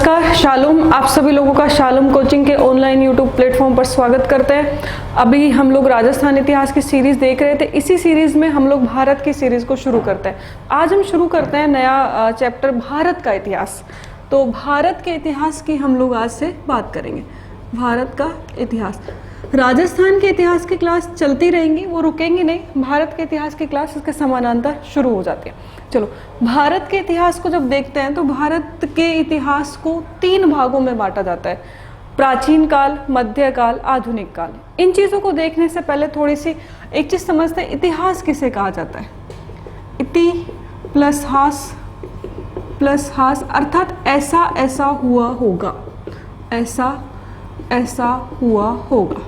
नमस्कार, शालूम। आप सभी लोगों का शालूम कोचिंग के ऑनलाइन यूट्यूब प्लेटफॉर्म पर स्वागत करते हैं। अभी हम लोग राजस्थान इतिहास की सीरीज़ देख रहे थे। इसी सीरीज़ में हम लोग भारत की सीरीज़ को शुरू करते हैं। आज हम शुरू करते हैं नया चैप्टर, भारत का इतिहास। तो भारत के इतिहास की हम लोग आज से बात करेंगे। भारत का इतिहास, राजस्थान के इतिहास की क्लास चलती रहेंगी, वो रुकेंगी नहीं। भारत के इतिहास की क्लास इसके समानांतर शुरू हो जाती है। चलो, भारत के इतिहास को जब देखते हैं तो भारत के इतिहास को 3 भागों में बांटा जाता है: प्राचीन काल, मध्यकाल, आधुनिक काल। इन चीज़ों को देखने से पहले थोड़ी सी एक चीज़ समझते हैं, इतिहास किसे कहा जाता है। इति प्लस हास प्लस हास, अर्थात ऐसा ऐसा हुआ होगा, ऐसा ऐसा हुआ होगा।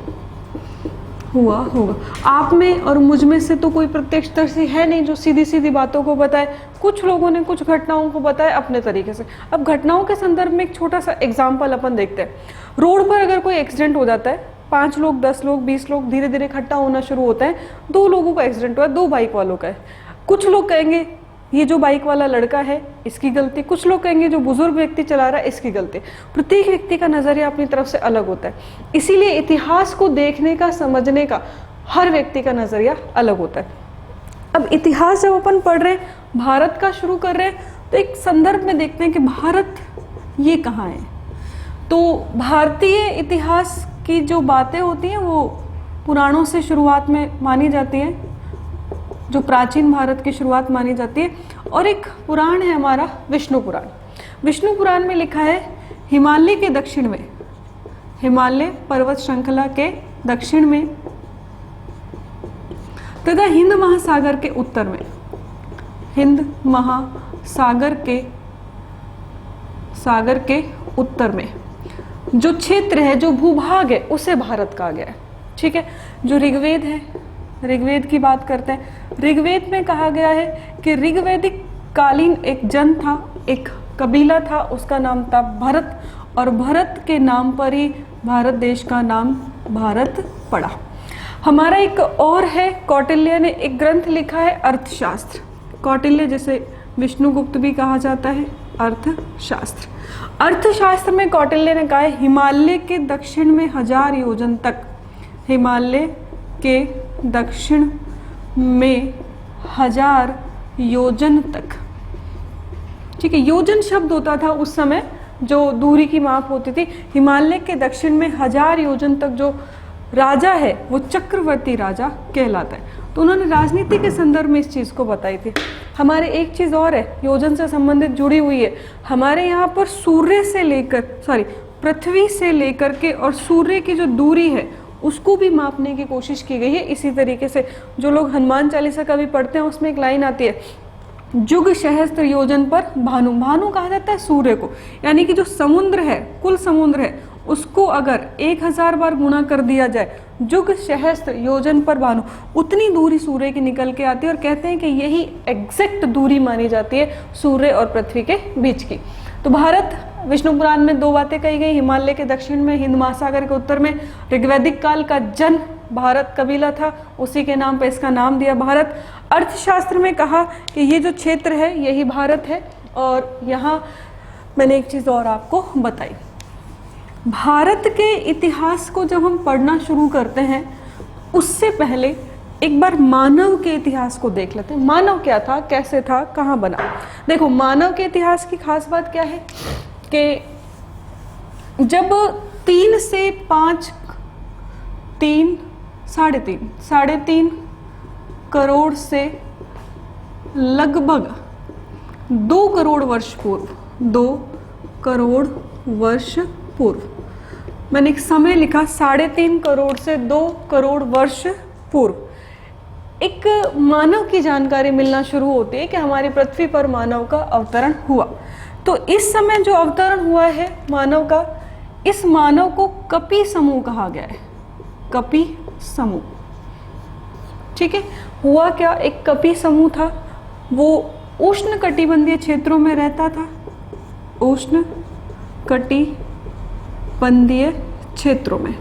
आप में और मुझ में से तो कोई प्रत्यक्षदर्शी है नहीं जो सीधी सीधी बातों को बताए। कुछ लोगों ने कुछ घटनाओं को बताया अपने तरीके से। अब घटनाओं के संदर्भ में एक छोटा सा एग्जाम्पल अपन देखते हैं। रोड पर अगर कोई एक्सीडेंट हो जाता है, 5 लोग, 10 लोग, 20 लोग धीरे धीरे इकट्ठा होना शुरू होता है। 2 लोगों का एक्सीडेंट हुआ है, 2 बाइक वालों का है। कुछ लोग कहेंगे ये जो बाइक वाला लड़का है इसकी गलती, कुछ लोग कहेंगे जो बुजुर्ग व्यक्ति चला रहा है इसकी गलती। प्रत्येक व्यक्ति का नजरिया अपनी तरफ से अलग होता है। इसीलिए इतिहास को देखने का, समझने का हर व्यक्ति का नजरिया अलग होता है। अब इतिहास जब अपन पढ़ रहे हैं, भारत का शुरू कर रहे हैं, तो एक संदर्भ में देखते हैं कि भारत ये कहाँ है। तो भारतीय इतिहास की जो बातें होती हैं वो पुराणों से शुरुआत में मानी जाती हैं, जो प्राचीन भारत की शुरुआत मानी जाती है। और एक पुराण है हमारा विष्णु पुराण। विष्णु पुराण में लिखा है हिमालय के दक्षिण में, हिमालय पर्वत श्रृंखला के दक्षिण में तथा हिंद महासागर के उत्तर में, हिंद महासागर के उत्तर में जो क्षेत्र है, जो भूभाग है, उसे भारत कहा गया है। ठीक है। जो ऋग्वेद है, ऋग्वेद की बात करते हैं। ऋग्वेद में कहा गया है कि ऋग्वैदिक कालीन एक जन था, एक कबीला था, उसका नाम था भरत, और भरत के नाम पर ही भारत देश का नाम भारत पड़ा। हमारा एक और है, कौटिल्य ने एक ग्रंथ लिखा है अर्थशास्त्र। कौटिल्य, जिसे विष्णुगुप्त भी कहा जाता है, अर्थशास्त्र। अर्थशास्त्र में कौटिल्य ने कहा है हिमालय के दक्षिण में 1000 योजन तक, हिमालय के दक्षिण में 1000 योजन तक। ठीक है। योजन शब्द होता था उस समय, जो दूरी की माप होती थी। हिमालय के दक्षिण में 1000 योजन तक जो राजा है वो चक्रवर्ती राजा कहलाता है। तो उन्होंने राजनीति के संदर्भ में इस चीज़ को बताई थी। हमारे एक चीज़ और है, योजन से संबंधित जुड़ी हुई है। हमारे यहाँ पर पृथ्वी से लेकर के और सूर्य की जो दूरी है उसको भी मापने की कोशिश की गई है। इसी तरीके से जो लोग हनुमान चालीसा का भी पढ़ते हैं, उसमें एक लाइन आती है, जुग सहस्त्र योजन पर भानु। भानु कहा जाता है सूर्य को, यानी कि जो समुद्र है, कुल समुद्र है, उसको अगर 1000 बार गुणा कर दिया जाए, जुग सहस्त्र योजन पर भानु, उतनी दूरी सूर्य की निकल के आती है। और कहते हैं कि यही एग्जैक्ट दूरी मानी जाती है सूर्य और पृथ्वी के बीच की। तो भारत, विष्णु पुराण में 2 बातें कही गई, हिमालय के दक्षिण में, हिंद महासागर के उत्तर में। ऋग्वैदिक काल का जन भारत कबीला था, उसी के नाम पे इसका नाम दिया भारत। अर्थशास्त्र में कहा कि ये जो क्षेत्र है यही भारत है। और यहाँ मैंने एक चीज़ और आपको बताई, भारत के इतिहास को जब हम पढ़ना शुरू करते हैं उससे पहले एक बार मानव के इतिहास को देख लेते हैं। मानव क्या था, कैसे था, कहाँ बना। देखो, मानव के इतिहास की खास बात क्या है कि जब 3 से 5, 3, 3.5 करोड़ से लगभग 2 करोड़ वर्ष पूर्व, 2 करोड़ वर्ष पूर्व, मैंने एक समय लिखा, 3.5 करोड़ से 2 करोड़ वर्ष पूर्व एक मानव की जानकारी मिलना शुरू होती है कि हमारी पृथ्वी पर मानव का अवतरण हुआ। तो इस समय जो अवतरण हुआ है मानव का, इस मानव को कपि समूह कहा गया है। कपि समूह। ठीक है। हुआ क्या, एक कपि समूह था, वो उष्ण कटिबंधीय क्षेत्रों में रहता था। उष्ण कटिबंधीय क्षेत्रों में।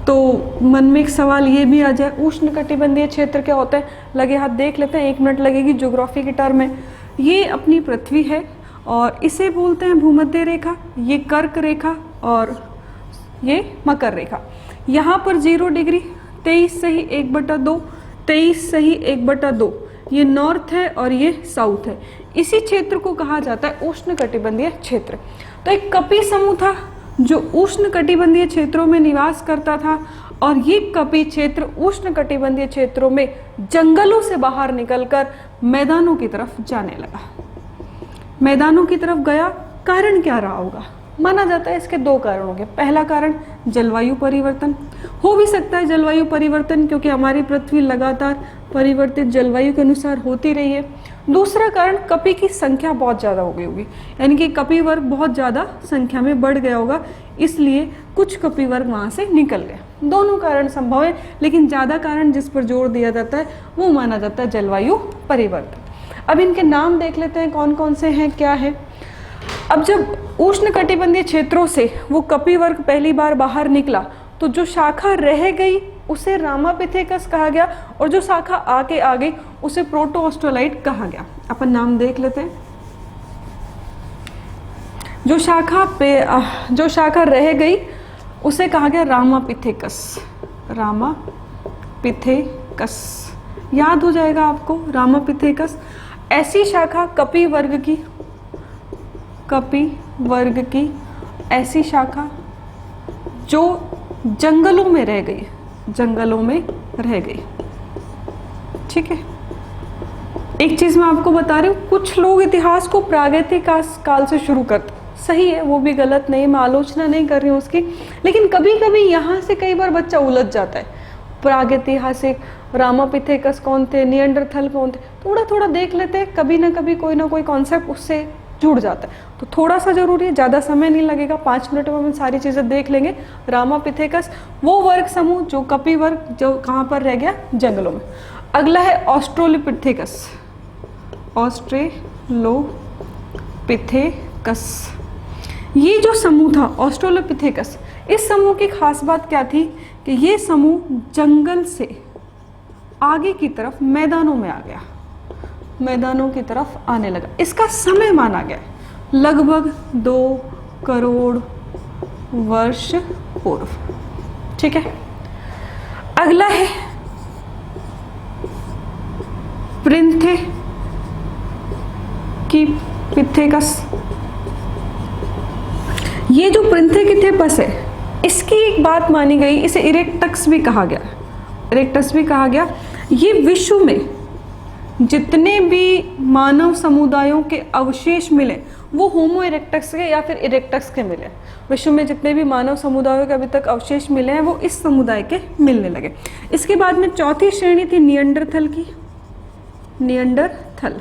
तो मन में एक सवाल ये भी आ जाए, उष्ण कटिबंधीय क्षेत्र क्या होता है? लगे हाथ देख लेते हैं, 1 मिनट लगेगी ज्योग्राफी की टर्म में। ये अपनी पृथ्वी है और इसे बोलते हैं भूमध्य रेखा, ये कर्क रेखा और ये मकर रेखा। यहाँ पर 0 डिग्री, 23 सही 1/2, 23 सही 1/2, ये नॉर्थ है और ये साउथ है। इसी क्षेत्र को कहा जाता है उष्णकटिबंधीय क्षेत्र। तो एक कपी समूह था जो उष्णकटिबंधीय क्षेत्रों में निवास करता था, और ये कपी क्षेत्र उष्णकटिबंधीय क्षेत्रों में जंगलों से बाहर निकलकर मैदानों की तरफ जाने लगा। मैदानों की तरफ गया, कारण क्या रहा होगा? माना जाता है इसके 2 कारण होंगे। पहला कारण जलवायु परिवर्तन, हो भी सकता है जलवायु परिवर्तन क्योंकि हमारी पृथ्वी लगातार परिवर्तित जलवायु के अनुसार होती रही है। दूसरा कारण कपी की संख्या बहुत ज़्यादा हो गई होगी, यानी कि कपी वर्ग बहुत ज़्यादा संख्या में बढ़ गया होगा, इसलिए कुछ कपी वर्ग वहाँ से निकल गए। दोनों कारण संभव है, लेकिन ज़्यादा कारण जिस पर जोर दिया जाता है वो माना जाता है जलवायु परिवर्तन। अब इनके नाम देख लेते हैं कौन कौन से हैं, क्या है। अब जब उष्णकटिबंधीय क्षेत्रों से वो कपी वर्ग पहली बार बाहर निकला तो जो शाखा रह गई उसे रामापिथेकस कहा गया, और जो शाखा आगे आ गई उसे प्रोटोऑस्ट्रोलाइट कहा गया। अपन नाम देख लेते हैं। जो शाखा रह गई उसे कहा गया रामापिथेकस। रामापिथेकस याद हो जाएगा आपको, रामापिथेकस। ऐसी शाखा कपी वर्ग की ऐसी शाखा जो जंगलों में रह गई, ठीक है। एक चीज मैं आपको बता रही हूँ, कुछ लोग इतिहास को प्रागैतिक काल से शुरू करते, सही है, वो भी गलत नहीं, मैं आलोचना नहीं कर रही हूँ उसकी, लेकिन कभी कभी यहाँ से कई बार बच्चा उलझ जाता है। प्रागैतिहासिक, रामापिथेकस कौन थे, निएंडरथल कौन थे, थोड़ा थोड़ा देख लेते हैं, कभी ना कभी कोई ना कोई कॉन्सेप्ट उससे जुड़ जाता है। तो थोड़ा सा जरूरी है, ज़्यादा समय नहीं लगेगा, 5 मिनट में हम सारी चीज़ें देख लेंगे। रामापिथेकस वो वर्ग समूह जो कपी वर्ग जो कहाँ पर रह गया, जंगलों में। अगला है ऑस्ट्रोलोपिथेकस। ऑस्ट्रेलोपिथेकस ये जो समूह था ऑस्ट्रोलोपिथेकस, इस समूह की खास बात क्या थी कि ये समूह जंगल से आगे की तरफ मैदानों में आ गया, मैदानों की तरफ आने लगा। इसका समय माना गया लगभग 2 करोड़ वर्ष पूर्व, ठीक है। अगला है प्रिंथेकिपिथेकस। ये जो प्रिंथेकिपिथेकस है, इसकी एक बात मानी गई, इसे इरेक्टस भी कहा गया, ये विश्व में जितने भी मानव समुदायों के अवशेष मिले वो होमो इरेक्टस के या फिर इरेक्टस के मिले। विश्व में जितने भी मानव समुदायों के अभी तक अवशेष मिले हैं वो इस समुदाय के मिलने लगे। इसके बाद में चौथी श्रेणी थी निएंडरथल की, निएंडरथल,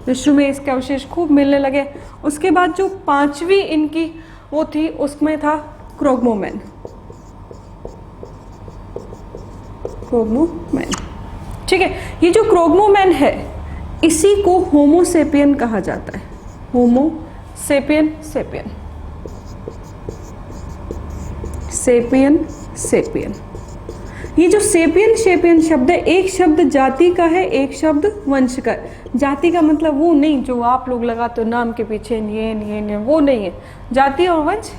विश्व में इसके अवशेष खूब मिलने लगे। उसके बाद जो 5वीं इनकी वो थी, उसमें था क्रोगमोमैन, ठीक है। ये जो क्रोगमोमैन है इसी को होमोसेपियन कहा जाता है, होमोसेपियन, सेपियन। ये जो सेपियन शब्द है, एक शब्द जाति का है, एक शब्द वंश का है। जाति का मतलब वो नहीं जो आप लोग लगाते हो नाम के पीछे ये वो नहीं है। जाति और वंश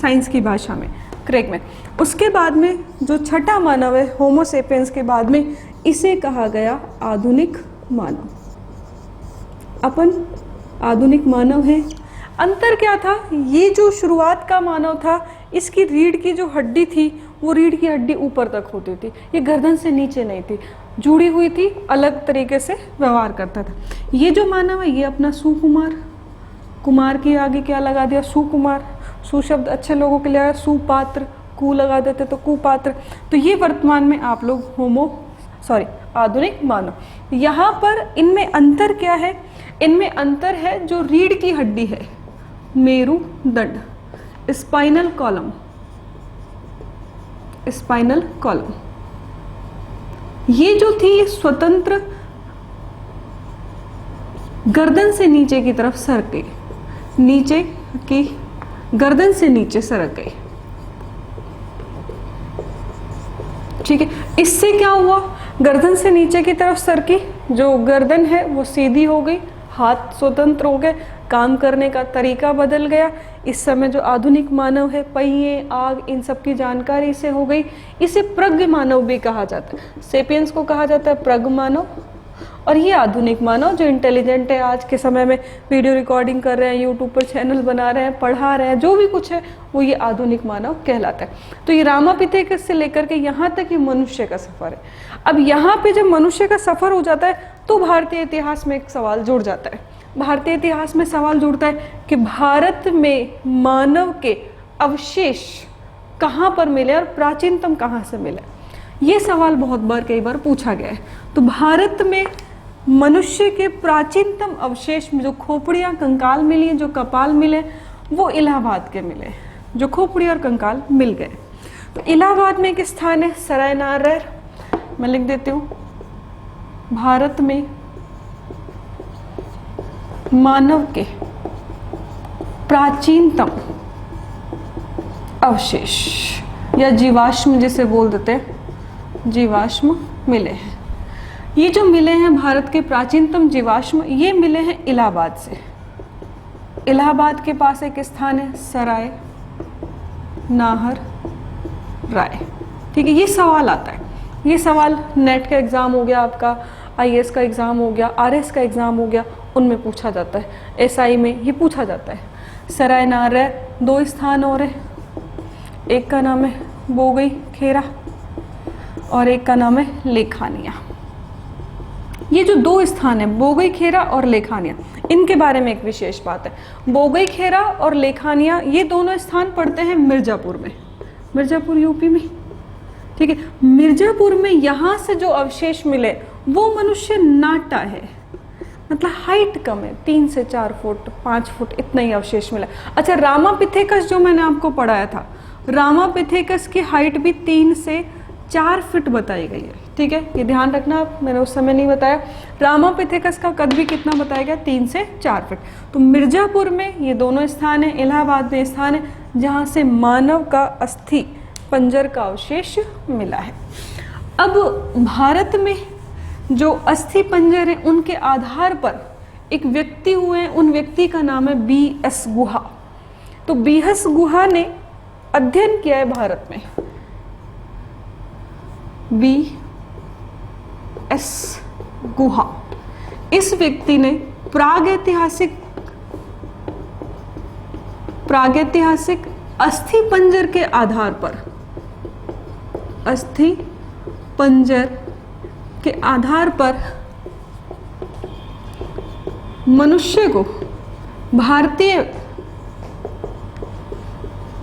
साइंस की भाषा में, ग्रीक में। उसके बाद में जो छठा मानव है होमोसेपियंस के बाद में, इसे कहा गया आधुनिक मानव। अपन आधुनिक मानव है। अंतर क्या था, ये जो शुरुआत का मानव था इसकी रीढ़ की जो हड्डी थी वो रीढ़ की हड्डी ऊपर तक होती थी, ये गर्दन से नीचे नहीं थी, जुड़ी हुई थी, अलग तरीके से व्यवहार करता था। ये जो मानव है ये अपना सुकुमार, कुमार के आगे क्या लगा दिया, सुकुमार, सु शब्द अच्छे लोगों के लिए आया, सुपात्र, कु लगा देते तो कुपात्र। तो ये वर्तमान में आप लोग आधुनिक मानव। यहाँ पर इनमें अंतर क्या है, इनमें अंतर है जो रीढ़ की हड्डी है, मेरुदंड, स्पाइनल कॉलम, ये जो थी स्वतंत्र गर्दन से नीचे की तरफ सरक गई, नीचे की गर्दन से नीचे सरक गई, ठीक है। इससे क्या हुआ, गर्दन से नीचे की तरफ सरकी, जो गर्दन है वो सीधी हो गई, हाथ स्वतंत्र हो गए, काम करने का तरीका बदल गया। इस समय जो आधुनिक मानव है, पहिए, आग, इन सब की जानकारी इसे हो गई। इसे प्रज्ञ मानव भी कहा जाता है। सेपियंस को कहा जाता है प्रज्ञ मानव, और ये आधुनिक मानव जो इंटेलिजेंट है, आज के समय में वीडियो रिकॉर्डिंग कर रहे हैं, यूट्यूब पर चैनल बना रहे हैं, पढ़ा रहे हैं, जो भी कुछ है वो ये आधुनिक मानव कहलाता है। तो ये रामापिथेकस से लेकर के यहाँ तक ये मनुष्य का सफर है। अब यहाँ पे जब मनुष्य का सफर हो जाता है तो भारतीय इतिहास में एक सवाल जुड़ जाता है। भारतीय इतिहास में सवाल जुड़ता है कि भारत में मानव के अवशेष कहाँ पर मिले और प्राचीनतम कहाँ से मिले। ये सवाल बहुत बार, कई बार पूछा गया है। तो भारत में मनुष्य के प्राचीनतम अवशेष में जो खोपड़ियाँ, कंकाल मिली, जो कपाल मिले, वो इलाहाबाद के मिले, जो खोपड़ी और कंकाल मिल गए। तो इलाहाबाद में एक स्थान है सराय नारायण, मैं लिख देती हूँ, भारत में मानव के प्राचीनतम अवशेष या जीवाश्म जिसे बोल देते हैं, जीवाश्म मिले हैं। ये जो मिले हैं भारत के प्राचीनतम जीवाश्म, ये मिले हैं इलाहाबाद से। इलाहाबाद के पास एक स्थान है सराय नाहर राय। ठीक है, ये सवाल आता है। ये सवाल नेट का एग्ज़ाम हो गया, आपका आईएएस का एग्ज़ाम हो गया, आरएस का एग्ज़ाम हो गया, उनमें पूछा जाता है। एसआई में ये पूछा जाता है। सराय नारायण, दो स्थान और है, एक का नाम है बोगई खेरा और एक का नाम है लेखानिया। ये जो दो स्थान है, बोगई खेरा और लेखानिया, इनके बारे में एक विशेष बात है। बोगई खेरा और लेखानिया ये दोनों स्थान पड़ते हैं मिर्जापुर में, मिर्जापुर यूपी में। ठीक है, मिर्जापुर में यहाँ से जो अवशेष मिले वो मनुष्य नाटा है, मतलब हाइट कम है, 3 से 4 फुट 5 फुट इतना ही अवशेष मिला। अच्छा, रामापिथेकस जो मैंने आपको पढ़ाया था, रामापिथेकस की हाइट भी 3 से 4 फीट बताई गई है। ठीक है, ये ध्यान रखना आप, मैंने उस समय नहीं बताया। रामापिथेकस का कद भी कितना बताया गया, 3 से 4 फीट। तो मिर्जापुर में ये दोनों स्थान है, इलाहाबाद में स्थान है जहाँ से मानव का अस्थि पंजर का अवशेष मिला है। अब भारत में जो अस्थि पंजर है उनके आधार पर एक व्यक्ति हुए, उन व्यक्ति का नाम है बीएस गुहा। तो बीएस गुहा ने अध्ययन किया है भारत में। बीएस गुहा, इस व्यक्ति ने प्रागैतिहासिक अस्थि पंजर के आधार पर, अस्थि पंजर के आधार पर मनुष्य को, भारतीय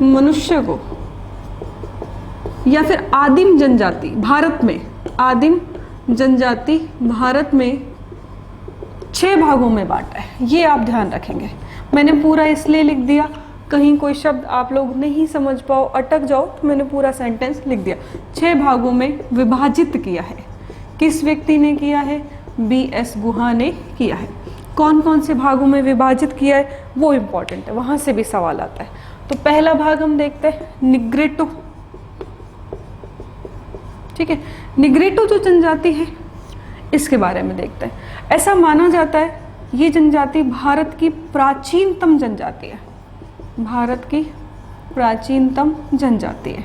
मनुष्य को या फिर आदिम जनजाति भारत में, आदिम जनजाति भारत में 6 भागों में बांटा है। ये आप ध्यान रखेंगे। मैंने पूरा इसलिए लिख दिया, कहीं कोई शब्द आप लोग नहीं समझ पाओ, अटक जाओ, तो मैंने पूरा सेंटेंस लिख दिया। 6 भागों में विभाजित किया है। किस व्यक्ति ने किया है? बीएस गुहा ने किया है। कौन कौन से भागों में विभाजित किया है वो इम्पोर्टेंट है, वहाँ से भी सवाल आता है। तो पहला भाग हम देखते हैं निग्रेटो। ठीक है, निग्रेटो जो जनजाति है इसके बारे में देखते हैं। ऐसा माना जाता है ये जनजाति भारत की प्राचीनतम जनजाति है, भारत की प्राचीनतम जनजाति है।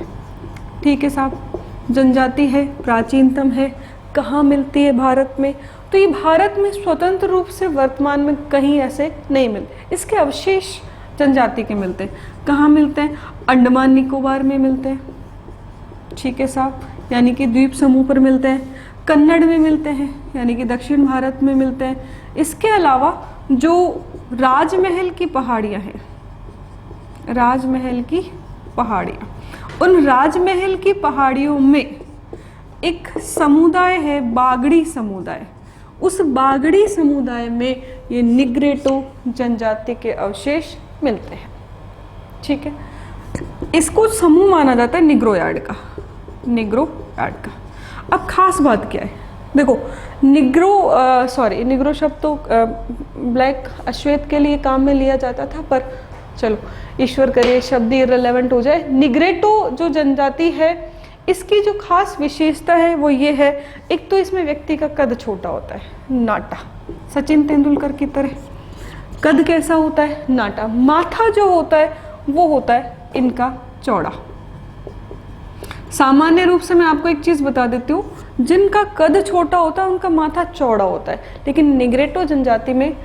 ठीक है साहब, जनजाति है, प्राचीनतम है, कहाँ मिलती है भारत में? तो ये भारत में स्वतंत्र रूप से वर्तमान में कहीं ऐसे नहीं मिलते, इसके अवशेष जनजाति के मिलते हैं। कहाँ मिलते हैं? अंडमान निकोबार में मिलते हैं। ठीक है साहब, यानी कि द्वीप समूह पर मिलते हैं। कन्नड़ में मिलते हैं, यानी कि दक्षिण भारत में मिलते हैं। इसके अलावा जो राजमहल की पहाड़ियाँ हैं, राजमहल की पहाड़ियाँ, उन राजमहल की पहाड़ियों में एक समुदाय है बागड़ी समुदाय। उस बागड़ी समुदाय में ये निग्रेटो जनजाति के अवशेष मिलते हैं। ठीक है, इसको समूह माना जाता है निग्रोयार्ड का, निग्रोयार्ड का। अब खास बात क्या है, देखो निग्रो शब्द तो ब्लैक अश्वेत के लिए काम में लिया जाता था, पर चलो ईश्वर करे शब्द इररिलेवेंट हो जाए। निग्रेटो जो जनजाति है इसकी जो खास विशेषता है वो ये है, एक तो इसमें व्यक्ति का कद छोटा होता है, नाटा, सचिन तेंदुलकर की तरह। कद कैसा होता है? नाटा। माथा जो होता है वो होता है इनका चौड़ा। सामान्य रूप से मैं आपको एक चीज बता देती हूँ, जिनका कद छोटा होता है उनका माथा चौड़ा होता है, लेकिन निग्रेटो जनजाति में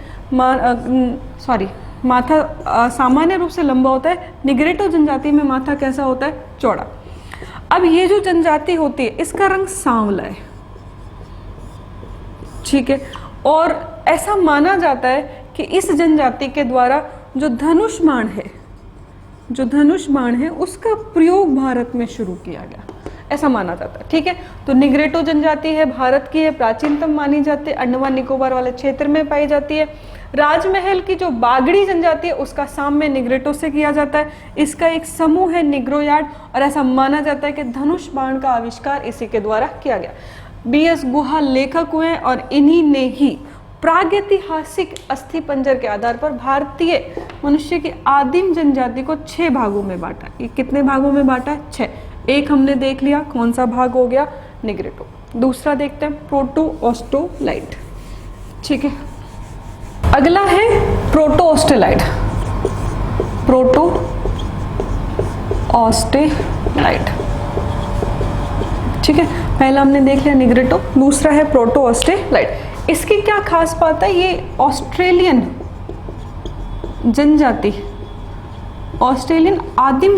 माथा सामान्य रूप से लंबा होता है, निग्रेटो जनजाति में माथा कैसा होता है? चौड़ा। अब ये जो जनजाति होती है इसका रंग सांवला है, ठीक है, और ऐसा माना जाता है कि इस जनजाति के द्वारा जो धनुष बाण है उसका प्रयोग भारत में शुरू किया गया, ऐसा माना जाता है, ठीक है। तो निग्रेटो जनजाति है, भारत की है, प्राचीनतम मानी जाती है, अंडमान निकोबार वाले क्षेत्र में पाई जाती है। राजमहल की जो बागड़ी जनजाति है उसका साम्य निग्रेटो से किया जाता है। इसका एक समूह है निग्रोयार्ड, और ऐसा माना जाता है कि धनुष बाण का आविष्कार इसी के द्वारा किया गया। बीएस गुहा लेखक हुए और इन्हीं ने ही प्रागैतिहासिक अस्थि पंजर के आधार पर भारतीय मनुष्य की आदिम जनजाति को 6 भागों में बांटा। ये कितने भागों में बांटा है? 6। एक हमने देख लिया, कौन सा भाग हो गया? निग्रेटो। दूसरा देखते हैं प्रोटो ऑस्ट्रोलाइड, ठीक है। अगला है प्रोटो ऑस्ट्रेलाइड। प्रोटो ऑस्ट्रेलाइड, ठीक है। पहला हमने देख लिया निग्रेटो, दूसरा है प्रोटो ऑस्ट्रेलाइड। इसकी क्या खास बात है? ये ऑस्ट्रेलियन जनजाति, ऑस्ट्रेलियन आदिम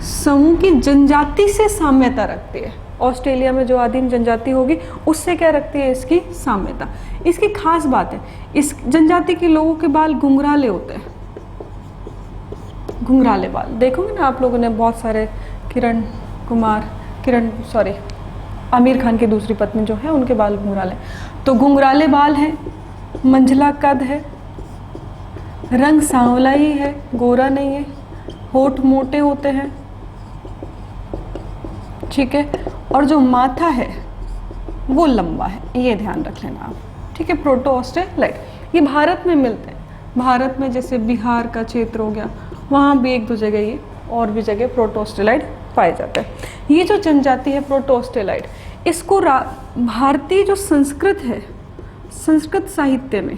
समूह की जनजाति से साम्यता रखती है। ऑस्ट्रेलिया में जो आदिम जनजाति होगी उससे क्या रखती है? इसकी साम्यता। इसकी खास बात है, इस जनजाति के लोगों के बाल घुंघराले होते हैं, घुंघराले बाल। देखोगे ना आप लोगों ने बहुत सारे आमिर खान की दूसरी पत्नी जो है उनके बाल घुंघराले, तो घुंघराले बाल हैं, मंझला कद है, रंग सांवला ही है, गोरा नहीं है, होठ मोटे होते हैं, ठीक है, और जो माथा है वो लंबा है, ये ध्यान रख लेना आप, ठीक है। प्रोटो ऑस्ट्रेलाइड ये भारत में मिलते हैं। भारत में जैसे बिहार का क्षेत्र हो गया, वहाँ भी 1-2 जगह ये और भी जगह प्रोटो ऑस्ट्रेलाइड पाए जाते हैं। ये जो जनजाति है प्रोटो ऑस्ट्रेलाइड, इसको भारतीय जो संस्कृत है, संस्कृत साहित्य में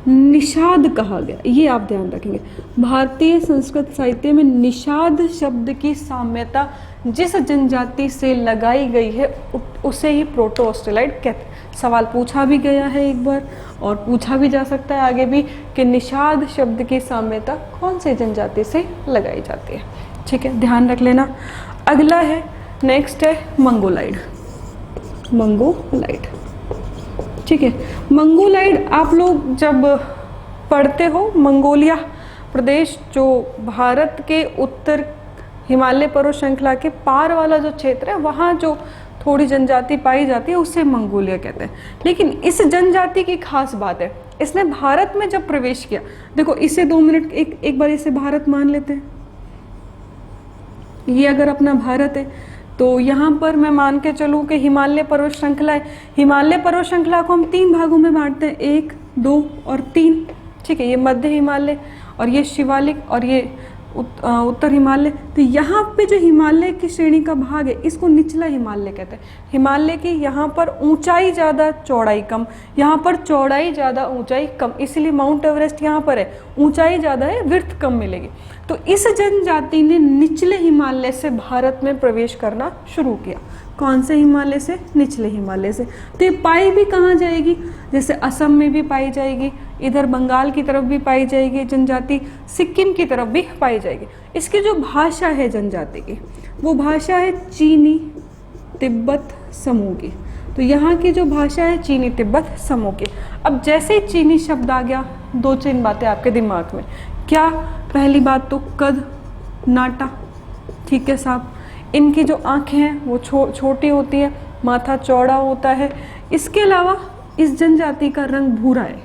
निषाद कहा गया। ये आप ध्यान रखेंगे, भारतीय संस्कृत साहित्य में निषाद शब्द की साम्यता जिस जनजाति से लगाई गई है उसे ही प्रोटो ऑस्ट्रेलाइड कहते हैं। सवाल पूछा भी गया है एक बार और पूछा भी जा सकता है आगे भी कि निषाद शब्द की साम्यता कौन सी जनजाति से लगाई जाती है, ठीक है, ध्यान रख लेना। अगला है, नेक्स्ट है मंगोलाइड। मंगोलाइड, ठीक है। मंगोलाइड आप लोग जब पढ़ते हो, मंगोलिया प्रदेश जो भारत के उत्तर हिमालय पर्वत श्रृंखला के पार वाला जो क्षेत्र है, वहाँ जो थोड़ी जनजाति पाई जाती है उसे मंगोलिया कहते हैं। लेकिन इस जनजाति की खास बात है, इसने भारत में जब प्रवेश किया, देखो इसे 2 मिनट एक बार इसे भारत मान लेते हैं। ये अगर अपना भारत है तो यहाँ पर मैं मान के चलूँ कि हिमालय पर्वत श्रृंखला है। हिमालय पर्वत श्रृंखला को हम 3 भागों में बांटते हैं, 1, 2 और 3, ठीक है। ये मध्य हिमालय और ये शिवालिक और ये उत्तर हिमालय। तो यहाँ पे जो हिमालय की श्रेणी का भाग है इसको निचला हिमालय कहते हैं। हिमालय की यहाँ पर ऊंचाई ज़्यादा चौड़ाई कम, यहाँ पर चौड़ाई ज़्यादा ऊंचाई कम, इसलिए माउंट एवरेस्ट यहाँ पर है, ऊंचाई ज़्यादा है, विड्थ कम मिलेगी। तो इस जनजाति ने निचले हिमालय से भारत में प्रवेश करना शुरू किया। कौन से हिमालय से? निचले हिमालय से। तो ये पाई भी कहाँ जाएगी? जैसे असम में भी पाई जाएगी, इधर बंगाल की तरफ भी पाई जाएगी जनजाति, सिक्किम की तरफ भी पाई जाएगी। इसकी जो भाषा है जनजाति की, वो भाषा है चीनी तिब्बत समूह की। तो यहाँ की जो भाषा है चीनी तिब्बत समूह की। अब जैसे ही चीनी शब्द आ गया, 2-3 बातें आपके दिमाग में। क्या? पहली बात तो कद, नाटा, ठीक है साहब। इनकी जो आँखें हैं वो छोटी होती हैं, माथा चौड़ा होता है। इसके अलावा इस जनजाति का रंग भूरा है,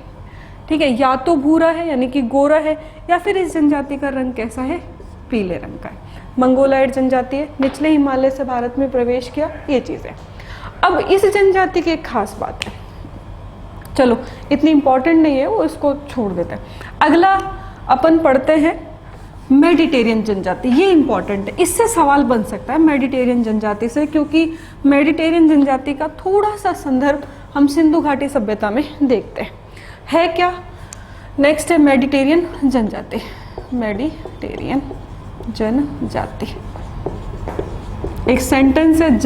ठीक है, या तो भूरा है यानी कि गोरा है, या फिर इस जनजाति का रंग कैसा है? पीले रंग का है। मंगोलाइड जनजाति है, निचले हिमालय से भारत में प्रवेश किया, ये चीज़ है। अब इस जनजाति की एक खास बात है, चलो इतनी इंपॉर्टेंट नहीं है वो, इसको छोड़ देते हैं। अगला अपन पढ़ते हैं मेडिटेरियन जनजाति। ये इंपॉर्टेंट है, इससे सवाल बन सकता है मेडिटेरियन जनजाति से, क्योंकि मेडिटेरियन जनजाति का थोड़ा सा संदर्भ हम सिंधु घाटी सभ्यता में देखते हैं। है क्या? नेक्स्ट है मेडिटेरियन जनजाति। मेडिटेरियन जनजाति एक सेंटेंस है,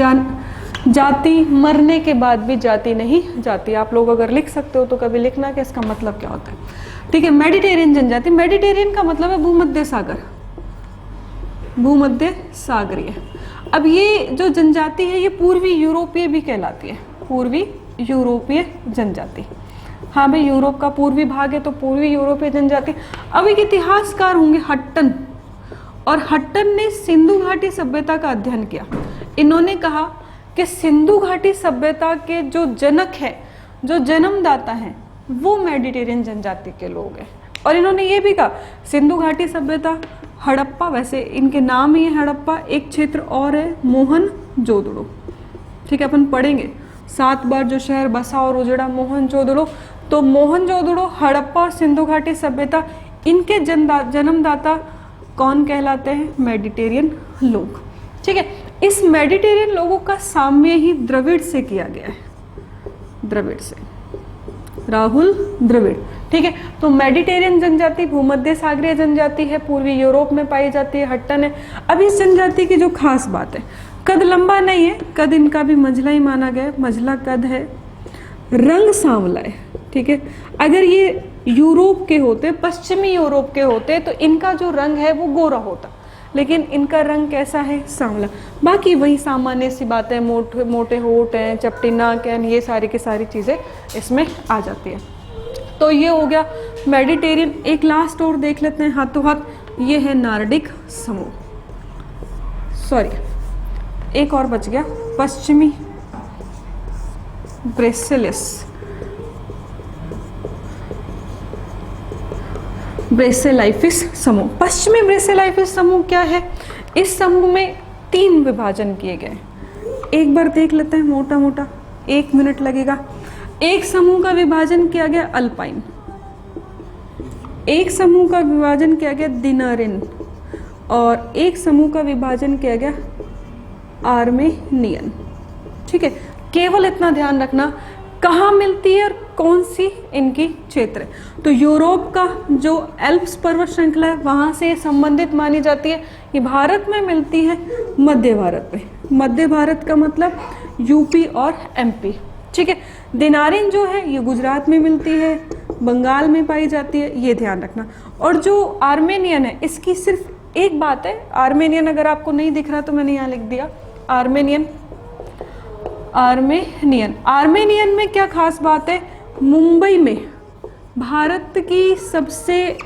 जाति मरने के बाद भी जाति नहीं जाती। आप लोग अगर लिख सकते हो तो कभी लिखना कि इसका मतलब क्या होता है। ठीक है, मेडिटेरियन जनजाति, मेडिटेरियन का मतलब है भूमध्य सागर, भूमध्य सागरीय। अब ये जो जनजाति है ये पूर्वी यूरोपीय भी कहलाती है, पूर्वी यूरोपीय जनजाति। हाँ भाई, यूरोप का पूर्वी भाग है तो पूर्वी यूरोपीय जनजाति। अब एक इतिहासकार होंगे हट्टन, और हट्टन ने सिंधु घाटी सभ्यता का अध्ययन किया। इन्होंने कहा कि सिंधु घाटी सभ्यता के जो जनक है, जो जन्मदाता हैं, वो मेडिटेरियन जनजाति के लोग हैं। और इन्होंने ये भी कहा सिंधु घाटी सभ्यता, हड़प्पा, वैसे इनके नाम ही है हड़प्पा, एक क्षेत्र और है मोहनजोदड़ो। ठीक है, अपन पढ़ेंगे 7 बार जो शहर बसा और उजड़ा मोहनजोदड़ो। तो मोहनजोदड़ो, हड़प्पा और सिंधु घाटी सभ्यता, इनके जन्मदाता कौन कहलाते हैं? मेडिटेरियन लोग। ठीक है, इस मेडिटेरियन लोगों का साम्य ही द्रविड़ से किया गया है, द्रविड़ से, राहुल द्रविड़। ठीक है, तो मेडिटेरियन जनजाति भूमध्य सागरीय जनजाति है, पूर्वी यूरोप में पाई जाती है, हट्टन है। अब इस जनजाति की जो खास बात है, कद लंबा नहीं है, कद इनका भी मंझला ही माना गया, मंझला कद है, रंग सांवला है। ठीक है, अगर ये यूरोप के होते, पश्चिमी यूरोप के होते, तो इनका जो रंग है वो गोरा होता, लेकिन इनका रंग कैसा है? सांवला। बाकी वही सामान्य सी बातें, मोटे होठ हैं, चपटी नाक है, ये सारी की सारी चीज़ें इसमें आ जाती है। तो ये हो गया मेडिटेरियन। एक लास्ट और देख लेते हैं हाथों हाथ, ये है नार्डिक समूह, सॉरी एक और बच गया, पश्चिमी ब्रेसेलाइफिस समूह। पश्चिमी ब्रेसेलाइफिस समूह क्या है? इस समूह में 3 विभाजन किए गए। एक बार देख लेते हैं मोटा मोटा, 1 मिनट लगेगा। एक समूह का विभाजन किया गया अल्पाइन, एक समूह का विभाजन किया गया दिनारिन, और एक समूह का विभाजन किया गया आर्मेनियन। ठीक है, केवल इतना ध्यान रखना कहाँ मिलती है और कौन सी इनकी क्षेत्र है। तो यूरोप का जो एल्प्स पर्वत श्रृंखला है वहाँ से संबंधित मानी जाती है। ये भारत में मिलती है मध्य भारत में, मध्य भारत का मतलब यूपी और एमपी। ठीक है, दिनारिन जो है ये गुजरात में मिलती है, बंगाल में पाई जाती है, ये ध्यान रखना। और जो आर्मेनियन है, इसकी सिर्फ एक बात है, आर्मेनियन अगर आपको नहीं दिख रहा तो मैंने यहाँ लिख दिया आर्मेनियन। आर्मेनियन में क्या खास बात है? मुंबई में भारत की सबसे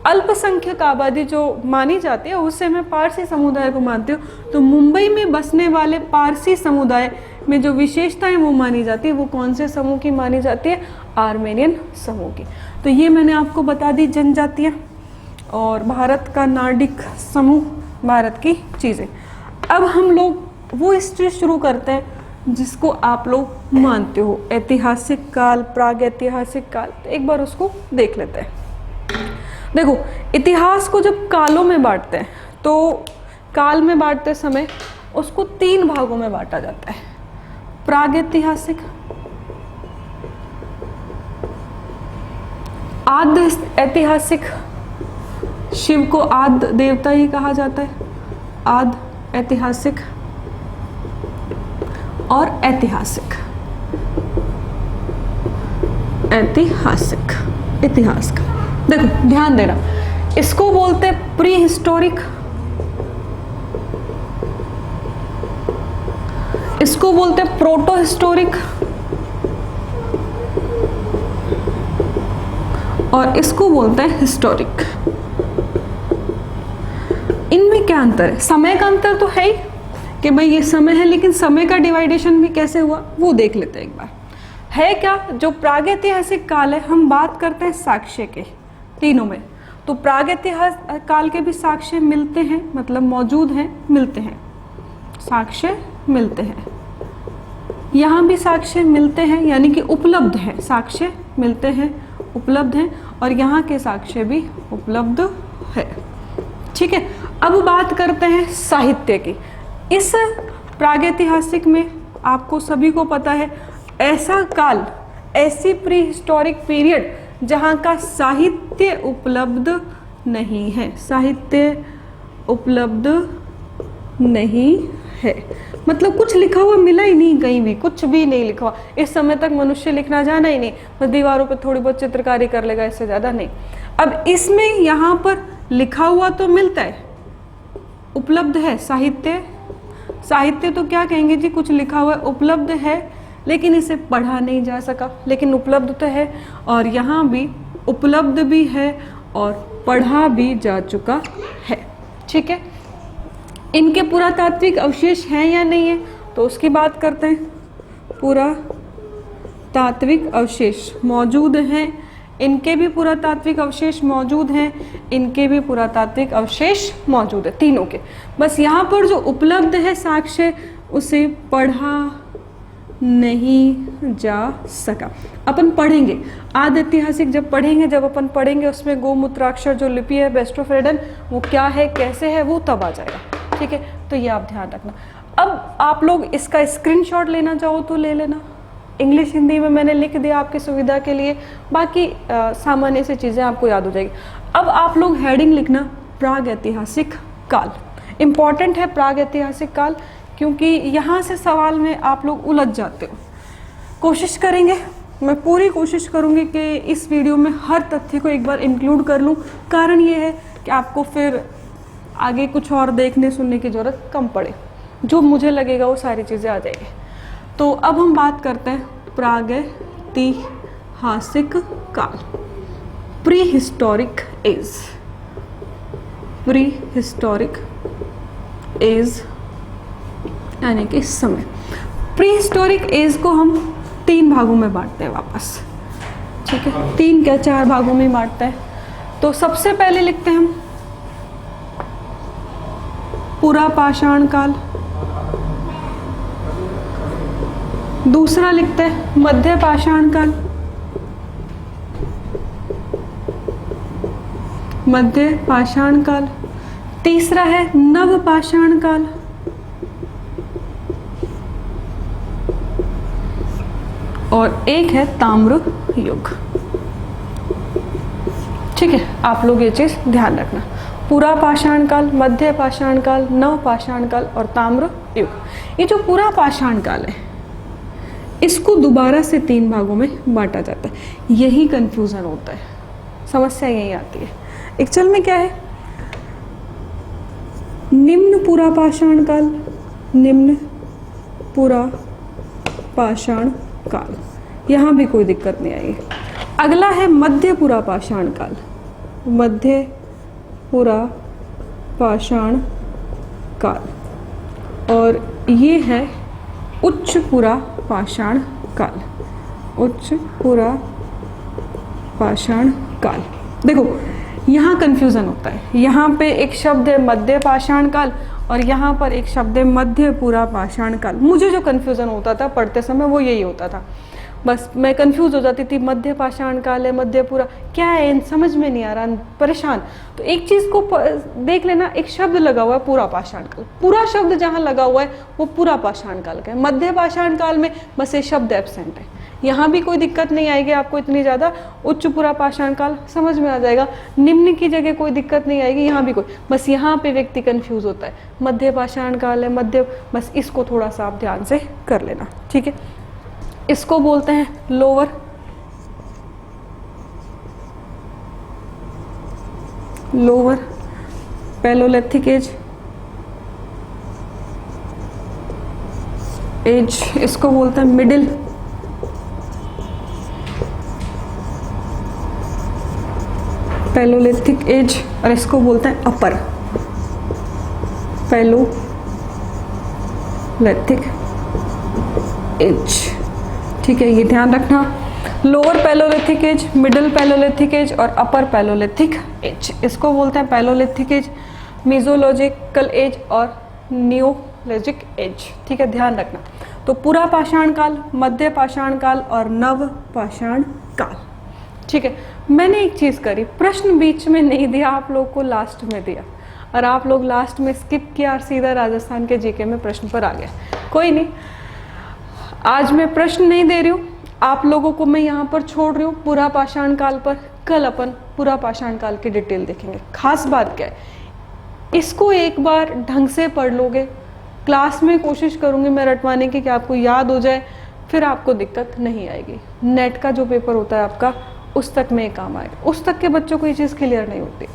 अल्पसंख्यक आबादी जो मानी जाती है, उससे मैं पारसी समुदाय को मानती हूँ। तो मुंबई में बसने वाले पारसी समुदाय में जो विशेषताएं वो मानी जाती है, वो कौन से समूह की मानी जाती है? आर्मेनियन समूह की। तो ये मैंने आपको बता दी जनजातियाँ और भारत का नार्डिक समूह, भारत की चीज़ें। अब हम लोग वो हिस्ट्री शुरू करते हैं जिसको आप लोग मानते हो, ऐतिहासिक काल, प्राग ऐतिहासिक काल। तो एक बार उसको देख लेते हैं। देखो, इतिहास को जब कालों में बांटते हैं तो काल में बांटते समय उसको 3 भागों में बांटा जाता है। प्राग ऐतिहासिक, आद्य ऐतिहासिक, शिव को आद्य देवता ही कहा जाता है, आद्य ऐतिहासिक, और ऐतिहासिक, इतिहास का। देखो ध्यान देना, इसको बोलते हैं प्री हिस्टोरिक, इसको बोलते हैं प्रोटो हिस्टोरिक, और इसको बोलते हैं हिस्टोरिक। इनमें क्या अंतर है? समय का अंतर तो है ही कि भाई ये समय है, लेकिन समय का डिवाइडेशन भी कैसे हुआ वो देख लेते हैं एक बार। है क्या? जो प्रागैतिहासिक काल है, हम बात करते हैं साक्ष्य के तीनों में। तो प्रागैतिहासिक काल के भी साक्ष्य मिलते हैं, मतलब मौजूद हैं, मिलते हैं, साक्ष्य मिलते हैं। यहाँ भी साक्ष्य मिलते हैं, यानी कि उपलब्ध हैं, साक्ष्य मिलते हैं, उपलब्ध हैं, और यहाँ के साक्ष्य भी उपलब्ध है। ठीक है, अब बात करते हैं साहित्य की। इस प्रागैतिहासिक में आपको सभी को पता है ऐसा काल, ऐसी प्री हिस्टोरिक पीरियड जहाँ का साहित्य उपलब्ध नहीं है, साहित्य उपलब्ध नहीं है, मतलब कुछ लिखा हुआ मिला ही नहीं, कहीं भी कुछ भी नहीं लिखा हुआ। इस समय तक मनुष्य लिखना जाना ही नहीं, बस दीवारों पर थोड़ी बहुत चित्रकारी कर लेगा, इससे ज़्यादा नहीं। अब इसमें यहाँ पर लिखा हुआ तो मिलता है, उपलब्ध है साहित्य, साहित्य तो क्या कहेंगे जी, कुछ लिखा हुआ उपलब्ध है लेकिन इसे पढ़ा नहीं जा सका, लेकिन उपलब्ध तो है। और यहाँ भी उपलब्ध भी है और पढ़ा भी जा चुका है, ठीक है। इनके पुरातात्विक अवशेष हैं या नहीं है, तो उसकी बात करते हैं। पुरातात्विक अवशेष मौजूद हैं, इनके भी पुरातात्विक अवशेष मौजूद हैं, इनके भी पुरातात्विक अवशेष मौजूद है, तीनों के। बस यहाँ पर जो उपलब्ध है साक्ष्य, उसे पढ़ा नहीं जा सका। अपन पढ़ेंगे, आदि ऐतिहासिक जब पढ़ेंगे, जब अपन पढ़ेंगे उसमें गोमूत्राक्षर जो लिपि है बेस्टोफ्रेडन, वो क्या है कैसे है वो तब आ जाएगा, ठीक है। तो ये आप ध्यान रखना। अब आप लोग इसका स्क्रीनशॉट लेना चाहो तो ले लेना, इंग्लिश हिंदी में मैंने लिख दिया आपकी सुविधा के लिए, बाकी सामान्य से चीज़ें आपको याद हो जाएगी। अब आप लोग हेडिंग लिखना प्राग ऐतिहासिक काल, इम्पॉर्टेंट है प्राग ऐतिहासिक काल, क्योंकि यहाँ से सवाल में आप लोग उलझ जाते हो। कोशिश करेंगे, मैं पूरी कोशिश करूँगी कि इस वीडियो में हर तथ्य को एक बार इंक्लूड कर लूँ। कारण ये है कि आपको फिर आगे कुछ और देखने सुनने की ज़रूरत कम पड़े, जो मुझे लगेगा वो सारी चीज़ें आ जाएगी। तो अब हम बात करते हैं प्रागैतिहासिक काल, prehistoric age. Prehistoric age यानी कि समय। प्री हिस्टोरिक एज को हम 3 भागों में बांटते हैं वापस, ठीक है, 3 क्या 4 भागों में बांटते हैं। तो सबसे पहले लिखते हैं हम पुरा पाषाण काल, दूसरा लिखते हैं मध्य पाषाण काल, मध्य पाषाण काल, तीसरा है नव पाषाण काल, और एक है ताम्र युग, ठीक है। आप लोग ये चीज ध्यान रखना, पूरा पाषाण काल, मध्य पाषाण काल, नव पाषाण काल और ताम्र युग। ये जो पूरा पाषाण काल है, इसको दोबारा से 3 भागों में बांटा जाता है, यही कंफ्यूजन होता है, समस्या यही आती है। एक्चुअल में क्या है, निम्न पूरा पाषाण काल, निम्न पूरा पाषाण काल, यहाँ भी कोई दिक्कत नहीं आएगी। अगला है मध्य पूरा पाषाण काल, मध्य पूरा पाषाण काल, और ये है उच्च पूरा पाषाण काल, उच्च पूरा पाषाण काल। देखो यहाँ कंफ्यूजन होता है, यहाँ पे एक शब्द है मध्य पाषाण काल और यहाँ पर एक शब्द है मध्य पूरा पाषाण काल। मुझे जो कंफ्यूजन होता था पढ़ते समय वो यही होता था, बस मैं कंफ्यूज हो जाती थी, मध्य पाषाण काल है, मध्य पूरा क्या है, समझ में नहीं आ रहा, परेशान। तो एक चीज़ को देख लेना, एक शब्द लगा हुआ है पूरा पाषाण काल, पूरा शब्द जहाँ लगा हुआ है वो पूरा पाषाण काल का है। मध्य पाषाण काल में बस ये शब्द एब्सेंट है, यहाँ भी कोई दिक्कत नहीं आएगी आपको इतनी ज़्यादा। उच्च पूरा पाषाण काल समझ में आ जाएगा, निम्न की जगह कोई दिक्कत नहीं आएगी, यहाँ भी कोई, बस यहाँ पे व्यक्ति कंफ्यूज होता है, मध्य पाषाण काल है, मध्य, बस इसको थोड़ा सा आप ध्यान से कर लेना, ठीक है। इसको बोलते हैं लोअर पैलोलिथिक एज, इसको बोलते हैं मिडिल पैलोलिथिक एज, और इसको बोलते हैं अपर पैलोलिथिक एज, ठीक है। ये ध्यान रखना, lower palaeolithic age, middle palaeolithic age और अपर पैलोलिथिक एज, इसको बोलते हैं पैलोलिथिक एज, मेसोलॉजिकल एज और नियोलॉजिक एज, ठीक है, ध्यान रखना। तो पूरा पाषाण काल, मध्य पाषाण काल और नव पाषाण काल, ठीक है। मैंने एक चीज़ करी, प्रश्न बीच में नहीं दिया, आप लोग को लास्ट में दिया, और आप लोग लास्ट में स्किप किया और सीधा राजस्थान के जीके में प्रश्न पर आ गए। कोई नहीं, आज मैं प्रश्न नहीं दे रही हूँ, आप लोगों को मैं यहाँ पर छोड़ रही हूँ पुरा पाषाण काल पर। कल अपन पुरा पाषाण काल की डिटेल देखेंगे। खास बात क्या है, इसको एक बार ढंग से पढ़ लोगे, क्लास में कोशिश करूंगी मैं रटवाने की कि आपको याद हो जाए, फिर आपको दिक्कत नहीं आएगी। नेट का जो पेपर होता है आपका, उस तक में काम आएगा। उस तक के बच्चों को ये चीज़ क्लियर नहीं होती।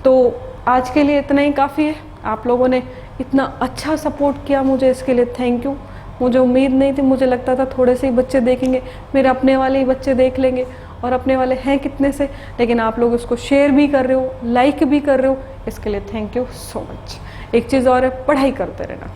तो आज के लिए इतना ही काफ़ी है। आप लोगों ने इतना अच्छा सपोर्ट किया मुझे, इसके लिए थैंक यू। मुझे उम्मीद नहीं थी, मुझे लगता था थोड़े से ही बच्चे देखेंगे, मेरे अपने वाले ही बच्चे देख लेंगे, और अपने वाले हैं कितने से, लेकिन आप लोग इसको शेयर भी कर रहे हो, लाइक भी कर रहे हो, इसके लिए थैंक यू सो मच। एक चीज़ और है, पढ़ाई करते रहना।